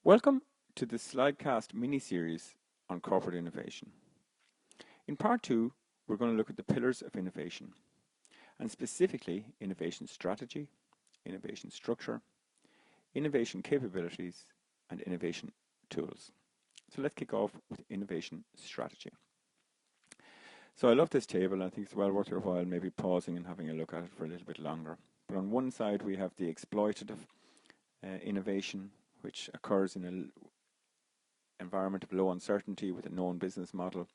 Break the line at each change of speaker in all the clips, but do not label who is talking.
Welcome to the Slidecast mini-series on corporate innovation. In part 2, we're going to look at the pillars of innovation, and specifically innovation strategy, innovation structure, innovation capabilities, and innovation tools. So let's kick off with innovation strategy. So I love this table. I think it's well worth your while maybe pausing and having a look at it for a little bit longer. But on one side we have the exploitative innovation, which occurs in an environment of low uncertainty with a known business model.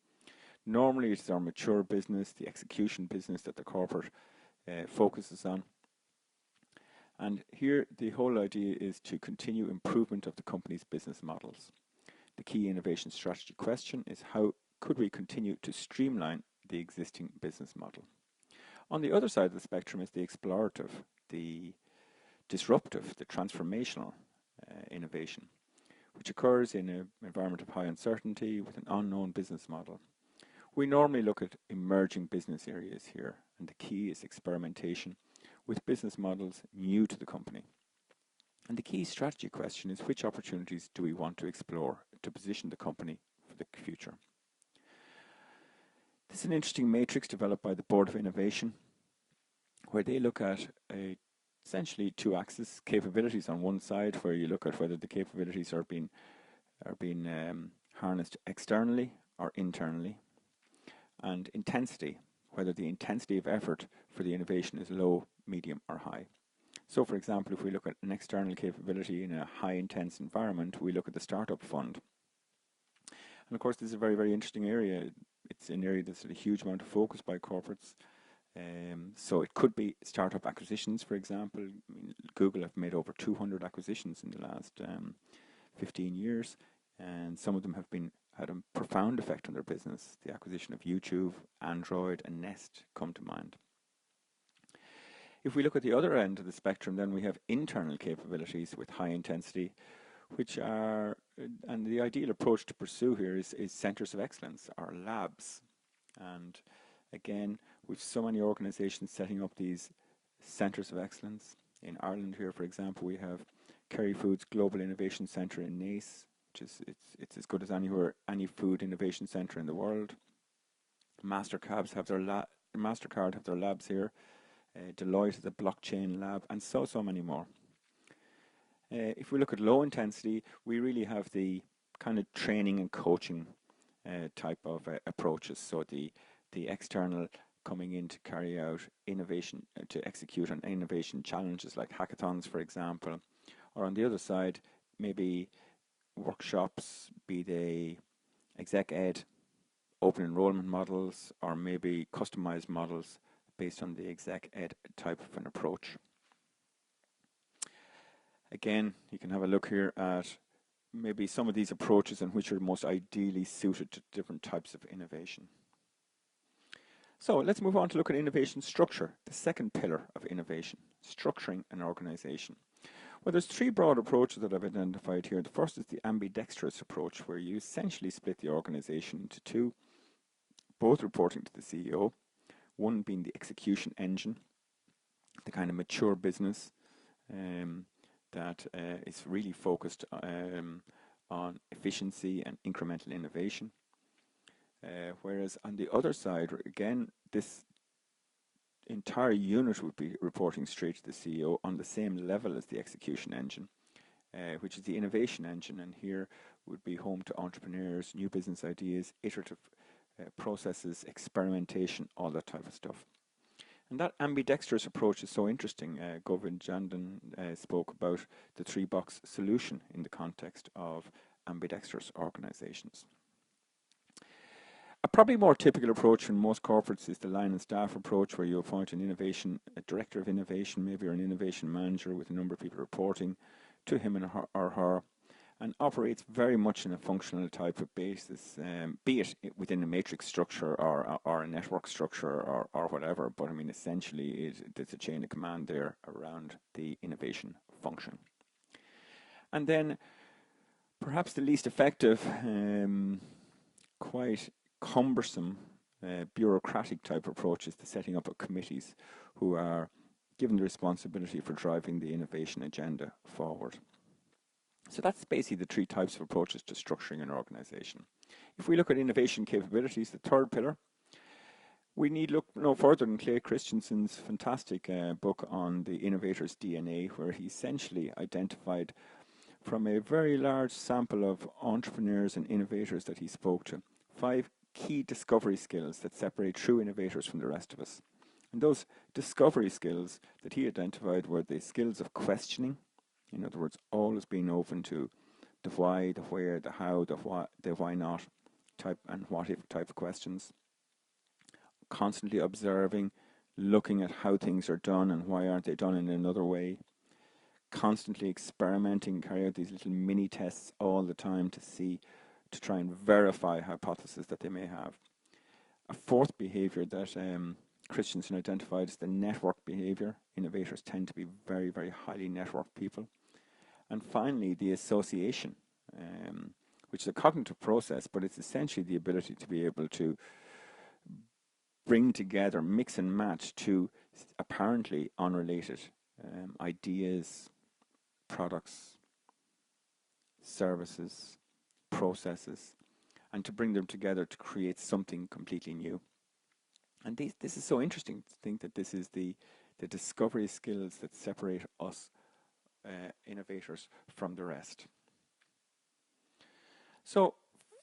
Normally it's our mature business, the execution business that the corporate focuses on. And here the whole idea is to continue improvement of the company's business models. The key innovation strategy question is how could we continue to streamline the existing business model? On the other side of the spectrum is the explorative, the disruptive, the transformational innovation, which occurs in an environment of high uncertainty with an unknown business model. We normally look at emerging business areas here, and the key is experimentation with business models new to the company. And the key strategy question is which opportunities do we want to explore to position the company for the future? This is an interesting matrix developed by the Board of Innovation, where they look at essentially two axes: capabilities on one side, where you look at whether the capabilities are being harnessed externally or internally, and intensity, whether the intensity of effort for the innovation is low, medium or high. So for example, if we look at an external capability in a high intense environment, we look at the startup fund. And of course this is a very, very interesting area. It's an area that's a huge amount of focus by corporates. So it could be startup acquisitions, for example. Google have made over 200 acquisitions in the last 15 years, and some of them have had a profound effect on their business. The acquisition of YouTube, Android and Nest come to mind. If we look at the other end of the spectrum, then we have internal capabilities with high intensity, which are, and the ideal approach to pursue here is centers of excellence, or labs. And again, we've so many organizations setting up these centers of excellence. In Ireland here, for example, we have Kerry Foods Global Innovation Centre in Naas, which is it's as good as any food innovation centre in the world. Mastercard have their labs here. Deloitte has a blockchain lab, and so many more. If we look at low intensity, we really have the kind of training and coaching type of approaches. So the external coming in to carry out innovation, to execute on innovation challenges like hackathons, for example, or on the other side, maybe workshops, be they exec ed, open enrollment models, or maybe customized models based on the exec ed type of an approach. Again, you can have a look here at maybe some of these approaches and which are most ideally suited to different types of innovation. So let's move on to look at innovation structure, the second pillar of innovation, structuring an organization. Well, there's three broad approaches that I've identified here. The first is the ambidextrous approach, where you essentially split the organization into two, both reporting to the CEO, one being the execution engine, the kind of mature business that is really focused on efficiency and incremental innovation. Whereas on the other side, again, this entire unit would be reporting straight to the CEO on the same level as the execution engine, which is the innovation engine, and here would be home to entrepreneurs, new business ideas, iterative processes, experimentation, all that type of stuff. And that ambidextrous approach is so interesting. Govind Jandan spoke about the three-box solution in the context of ambidextrous organizations. A probably more typical approach in most corporates is the line and staff approach, where you appoint a director of innovation, maybe, or an innovation manager with a number of people reporting to him or her, and operates very much in a functional type of basis, be it within a matrix structure or a network structure or whatever. But I mean, essentially, there's a chain of command there around the innovation function. And then, perhaps the least effective, quite cumbersome, bureaucratic type approach is the setting up of committees who are given the responsibility for driving the innovation agenda forward. So that's basically the three types of approaches to structuring an organization. If we look at innovation capabilities, the third pillar, we need look no further than Clay Christensen's fantastic book on the innovator's DNA, where he essentially identified from a very large sample of entrepreneurs and innovators that he spoke to 5 key discovery skills that separate true innovators from the rest of us. And those discovery skills that he identified were the skills of questioning, in other words, always being open to the why, the where, the how, the why not type and what if type of questions. Constantly observing, looking at how things are done and why aren't they done in another way. Constantly experimenting, carry out these little mini tests all the time to try and verify hypotheses that they may have. A fourth behavior that Christensen identified is the network behavior. Innovators tend to be very, very highly networked people. And finally, the association, which is a cognitive process, but it's essentially the ability to be able to bring together, mix and match two apparently unrelated ideas, products, services, processes, and to bring them together to create something completely new. And this is so interesting to think that this is the discovery skills that separate us innovators from the rest. So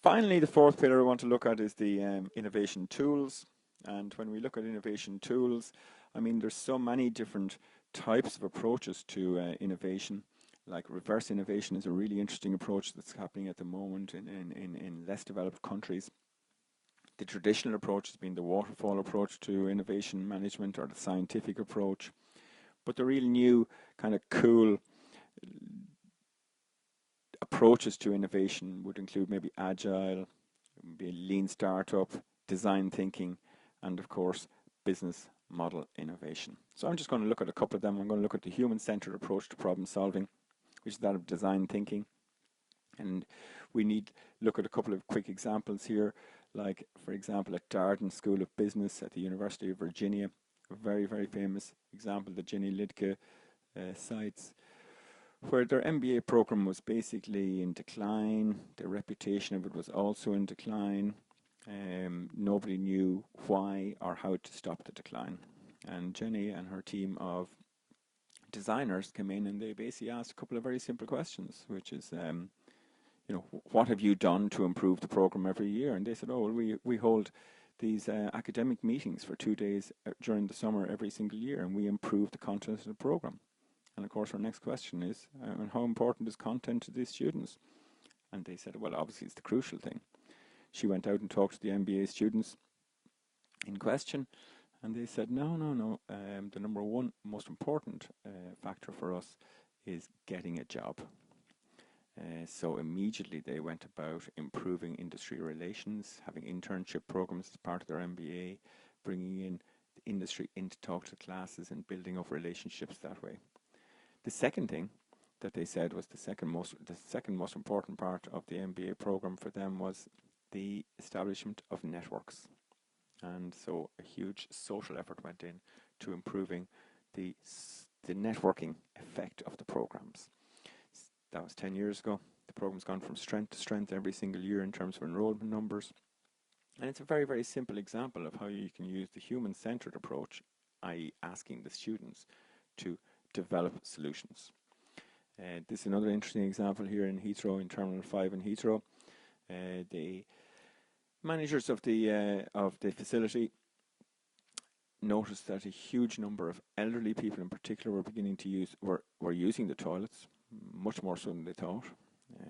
finally, the fourth pillar I want to look at is the innovation tools. And when we look at innovation tools, I mean, there's so many different types of approaches to innovation. Like reverse innovation is a really interesting approach that's happening at the moment in less developed countries. The traditional approach has been the waterfall approach to innovation management, or the scientific approach. But the real new kind of cool approaches to innovation would include maybe agile, maybe lean startup, design thinking, and of course business model innovation. So I'm just going to look at a couple of them. I'm going to look at the human-centered approach to problem solving, which is that of design thinking. And we need look at a couple of quick examples here, like for example at Darden School of Business at the University of Virginia, a very, very famous example that Jenny Lidke cites, where their MBA program was basically in decline. The reputation of it was also in decline. Nobody knew why or how to stop the decline. And Jenny and her team of designers came in and they basically asked a couple of very simple questions, which is, what have you done to improve the program every year? And they said, we hold these academic meetings for 2 days during the summer every single year, and we improve the content of the program. And of course, our next question is, and how important is content to these students? And they said, well, obviously it's the crucial thing. She went out and talked to the MBA students in question, and they said, no. The number one most important factor for us is getting a job. So immediately they went about improving industry relations, having internship programs as part of their MBA, bringing in the industry in to talk to classes and building up relationships that way. The second thing that they said was the second most important part of the MBA program for them was the establishment of networks. And so a huge social effort went in to improving the networking effect of the programs. That was 10 years ago. The program's gone from strength to strength every single year in terms of enrollment numbers. And it's a very, very simple example of how you can use the human-centered approach, i.e. asking the students to develop solutions. This is another interesting example here in Heathrow, in Terminal 5 in Heathrow. The managers of the facility noticed that a huge number of elderly people in particular were using the toilets, much more so than they thought.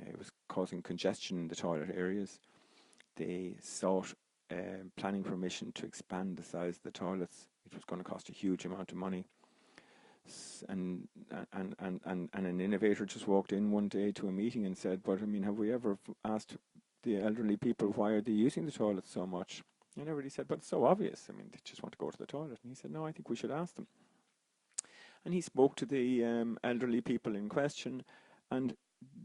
It was causing congestion in the toilet areas. They sought planning permission to expand the size of the toilets. It was going to cost a huge amount of money. And an innovator just walked in one day to a meeting and said, but I mean, have we ever asked the elderly people why are they using the toilet so much? And everybody said, but it's so obvious. I mean, they just want to go to the toilet. And he said, no, I think we should ask them. And he spoke to the elderly people in question, and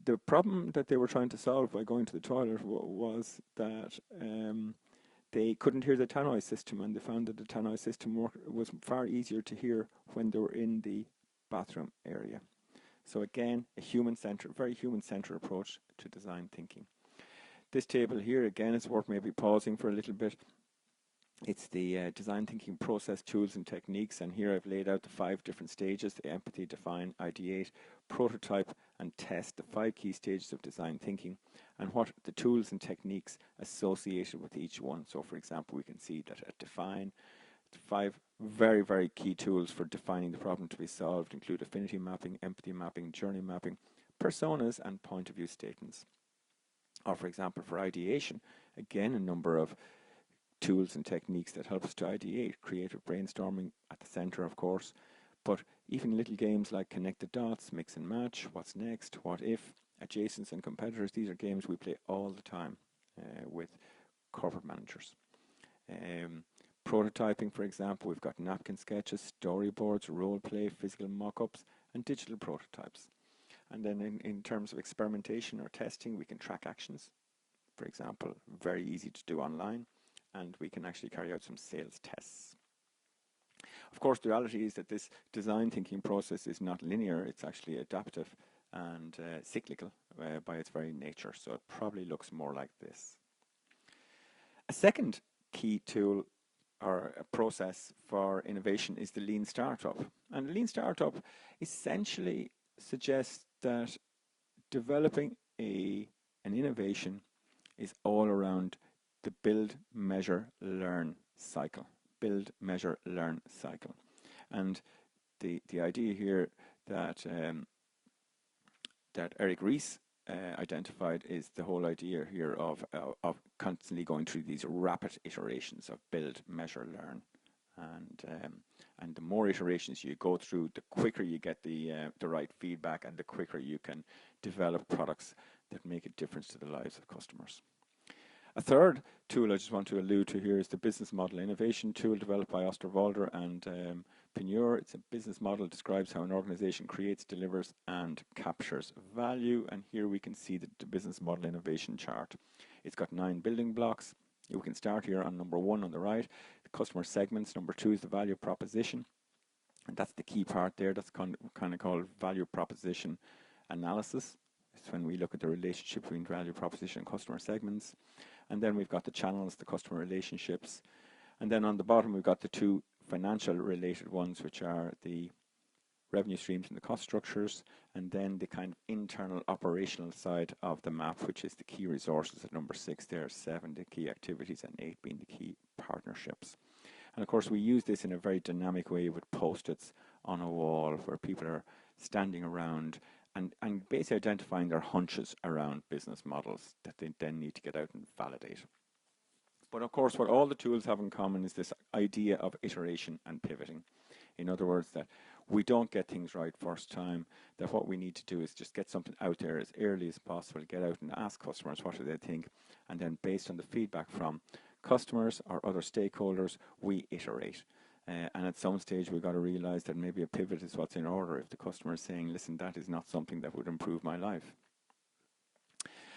the problem that they were trying to solve by going to the toilet was that they couldn't hear the tannoy system, and they found that the tannoy system was far easier to hear when they were in the bathroom area. So again, a human-centered, very human-centered approach to design thinking. This table here, again, is worth maybe pausing for a little bit. It's the design thinking process, tools and techniques, and here I've laid out the 5 different stages: the empathy, define, ideate, prototype and test, the 5 key stages of design thinking, and what the tools and techniques associated with each one. So for example, we can see that at define, 5 very, very key tools for defining the problem to be solved include affinity mapping, empathy mapping, journey mapping, personas and point of view statements. Or for example, for ideation, again a number of tools and techniques that help us to ideate, creative brainstorming at the center, of course, but even little games like connect the dots, mix and match, what's next, what if, adjacents and competitors. These are games we play all the time with corporate managers. Prototyping, for example, we've got napkin sketches, storyboards, role play, physical mock-ups, and digital prototypes. And then in terms of experimentation or testing, we can track actions, for example, very easy to do online, and we can actually carry out some sales tests. Of course, the reality is that this design thinking process is not linear, it's actually adaptive and cyclical by its very nature, so it probably looks more like this. A second key tool or a process for innovation is the lean startup. And lean startup essentially suggests that developing an innovation is all around the build, measure, learn cycle. Build, measure, learn cycle. And the idea here that that Eric Ries identified is the whole idea here of constantly going through these rapid iterations of build, measure, learn. And the more iterations you go through, the quicker you get the right feedback, and the quicker you can develop products that make a difference to the lives of customers. A third tool I just want to allude to here is the business model innovation tool developed by Osterwalder and Pinure. It's a business model that describes how an organization creates, delivers, and captures value. And here we can see the business model innovation chart. It's got 9 building blocks. We can start here on number 1 on the right, the customer segments. Number 2 is the value proposition. And that's the key part there. That's kind of called value proposition analysis. It's when we look at the relationship between value proposition and customer segments. And then we've got the channels, the customer relationships. And then on the bottom, we've got the 2 financial related ones, which are the revenue streams and the cost structures, and then the kind of internal operational side of the map, which is the key resources at number 6 there, 7 the key activities, and 8 being the key partnerships. And of course, we use this in a very dynamic way with post-its on a wall where people are standing around and basically identifying their hunches around business models that they then need to get out and validate. But of course, what all the tools have in common is this idea of iteration and pivoting. In other words, that we don't get things right first time, that what we need to do is just get something out there as early as possible, get out and ask customers what do they think, and then based on the feedback from customers or other stakeholders, we iterate. And at some stage, we've got to realize that maybe a pivot is what's in order if the customer is saying, listen, that is not something that would improve my life.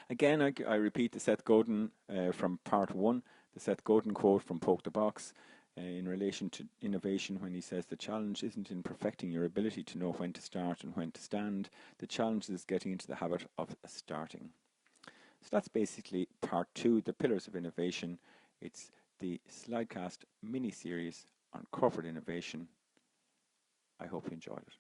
Again, I repeat the Seth Godin from part 1, the Seth Godin quote from Poke the Box in relation to innovation, when he says the challenge isn't in perfecting your ability to know when to start and when to stand. The challenge is getting into the habit of starting. So that's basically part 2, the pillars of innovation. It's the Slidecast mini-series on corporate innovation. I hope you enjoyed it.